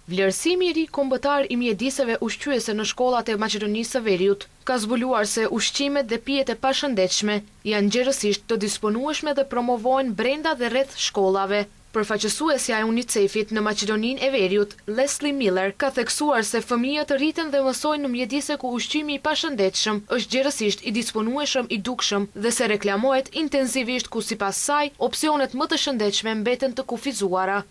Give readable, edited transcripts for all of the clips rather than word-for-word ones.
Vlerësimi i ri kombëtar i mjediseve ushqyese në shkollat e Maqedonisë së Veriut ka zbuluar se ushqimet dhe pijet e pashëndetshme janë gjerësisht të disponueshme dhe promovohen brenda dhe rreth shkollave. Përfaqësuesja e UNICEF-it në Maqedoninë e Veriut, Leslie Miller, ka theksuar se fëmijët rriten dhe mësojnë në mjedise ku ushqimi i pashëndetshëm është gjerësisht i disponueshëm, i dukshëm dhe se reklamohet intensivisht, ku sipas saj opsionet më të shëndetshme mbeten të kufizuara.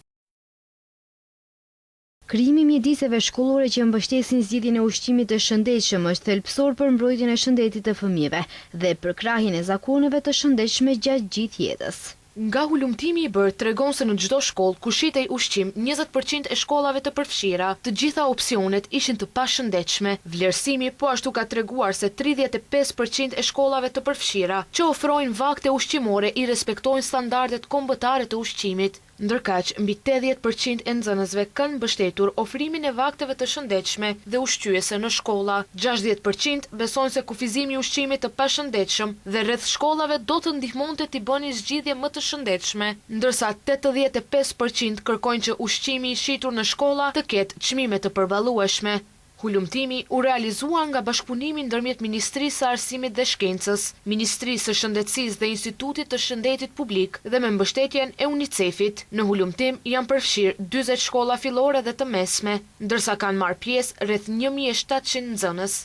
Krijimi i mjediseve shkollore që mbështesin zgjidhjen e ushqimit të shëndetshëm është thelbësor për mbrojtjen e shëndetit të fëmijëve dhe për krahjen e zakoneve të shëndetshme gjatë gjithë jetës. Nga hulumtimi i bërë tregon se në çdo shkollë ku shitej ushqim, 20% e shkollave të përfshira, të gjitha opsionet ishin të pashëndetshme. Vlerësimi po ashtu ka treguar se 35% e shkollave të përfshira që ofrojnë vakte ushqimore i respektojnë standardet kombëtare të ushqimit. Ndërkaq, mbi 80% e nxënësve kanë mbështetur ofrimin e vakteve të shëndetshme dhe ushqyese në shkolla. 60% besojnë se kufizimi i ushqimit të pashëndetshëm dhe rreth shkollave do të ndihmonte t'i bënin zgjidhje më të shëndetshme, ndërsa 85% kërkojnë që ushqimi i shitur në shkolla të ketë çmime të përballueshme. Hulumtimi u realizua nga bashkëpunimi ndërmjet Ministrisë së Arsimit dhe Shkencës, Ministrisë së Shëndetësisë dhe Institutit të Shëndetit Publik dhe me mbështetjen e UNICEF-it. Në hulumtim janë përfshirë 40 shkolla fillore dhe të mesme, ndërsa kanë marrë pjesë rreth 1700 nxënës.